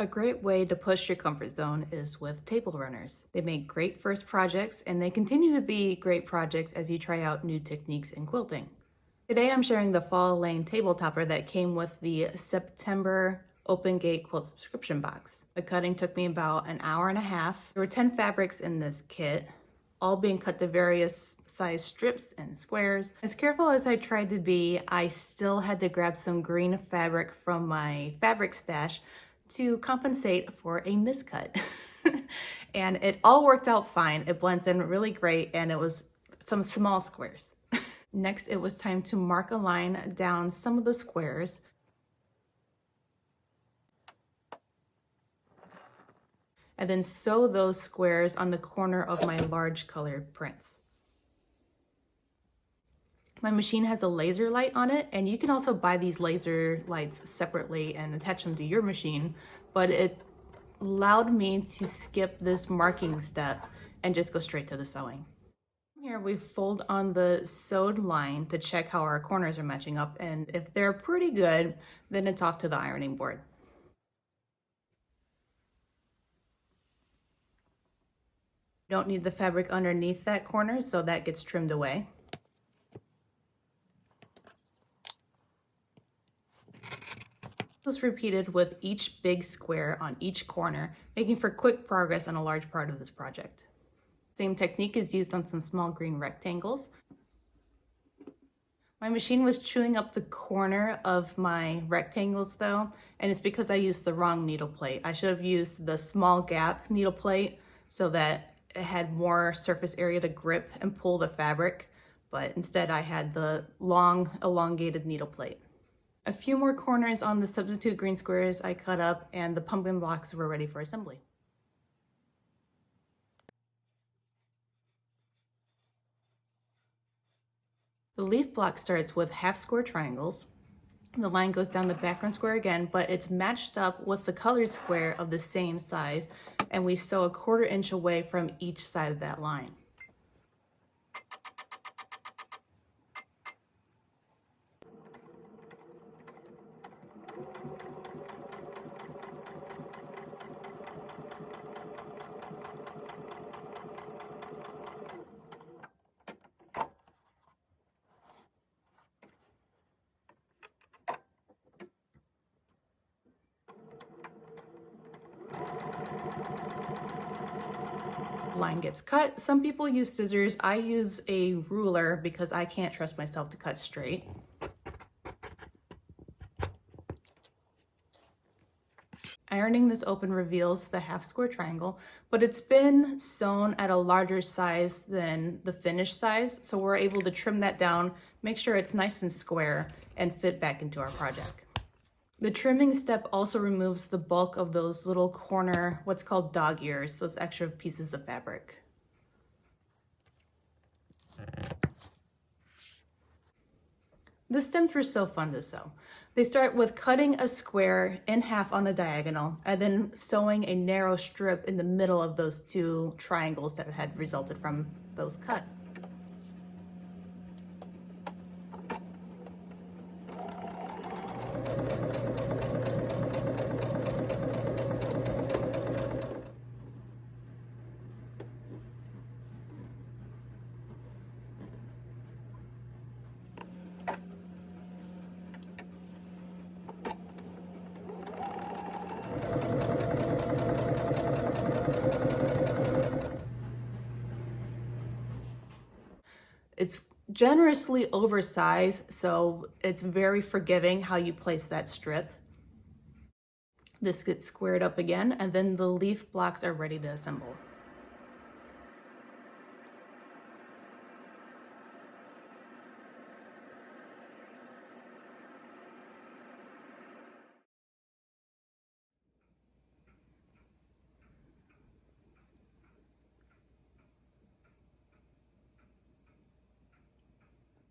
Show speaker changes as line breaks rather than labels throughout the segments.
A great way to push your comfort zone is with table runners. They make great first projects and they continue to be great projects as you try out new techniques in quilting. Today I'm sharing the fall lane table topper that came with the September Open Gate quilt subscription box. The cutting took me about an hour and a half. There were 10 fabrics in this kit, all being cut to various size strips and squares. As careful as I tried to be, I still had to grab some green fabric from my fabric stash to compensate for a miscut. And it all worked out fine. It blends in really great, and it was some small squares. Next, it was time to mark a line down some of the squares. And then sew those squares on the corner of my large colored prints. My machine has a laser light on it, and you can also buy these laser lights separately and attach them to your machine, but it allowed me to skip this marking step and just go straight to the sewing. Here we fold on the sewed line to check how our corners are matching up, and if they're pretty good, then it's off to the ironing board. You don't need the fabric underneath that corner, so that gets trimmed away. This was repeated with each big square on each corner, making for quick progress on a large part of this project. Same technique is used on some small green rectangles. My machine was chewing up the corner of my rectangles though, and it's because I used the wrong needle plate. I should have used the small gap needle plate so that it had more surface area to grip and pull the fabric, but instead I had the long elongated needle plate. A few more corners on the substitute green squares I cut up, and the pumpkin blocks were ready for assembly. The leaf block starts with half square triangles. The line goes down the background square again, but it's matched up with the colored square of the same size, and we sew a 1/4 inch away from each side of that line. Line gets cut. Some people use scissors. I use a ruler because I can't trust myself to cut straight. Ironing this open reveals the half square triangle, but it's been sewn at a larger size than the finished size, so we're able to trim that down, make sure it's nice and square, and fit back into our project. The trimming step also removes the bulk of those little corner, what's called dog ears, those extra pieces of fabric. The stems were so fun to sew. They start with cutting a square in half on the diagonal and then sewing a narrow strip in the middle of those two triangles that had resulted from those cuts. It's generously oversized, so it's very forgiving how you place that strip. This gets squared up again, and then the leaf blocks are ready to assemble.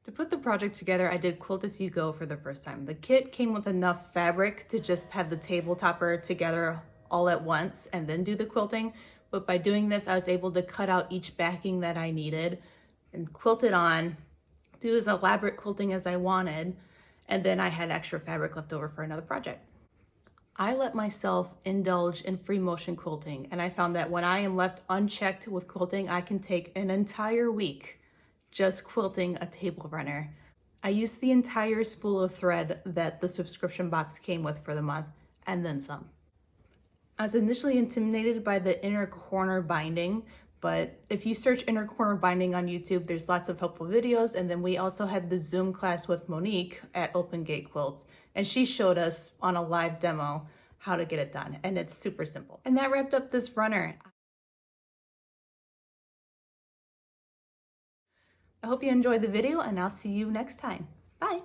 To put the project together, I did Quilt As You Go for the first time. The kit came with enough fabric to just have the table topper together all at once and then do the quilting. But by doing this, I was able to cut out each backing that I needed and quilt it on, do as elaborate quilting as I wanted, and then I had extra fabric left over for another project. I let myself indulge in free motion quilting, and I found that when I am left unchecked with quilting, I can take an entire week just quilting a table runner. I used the entire spool of thread that the subscription box came with for the month, and then some. I was initially intimidated by the inner corner binding, but if you search inner corner binding on YouTube, there's lots of helpful videos. And then we also had the Zoom class with Monique at Open Gate Quilts, and she showed us on a live demo how to get it done, and it's super simple. And that wrapped up this runner. I hope you enjoyed the video, and I'll see you next time. Bye.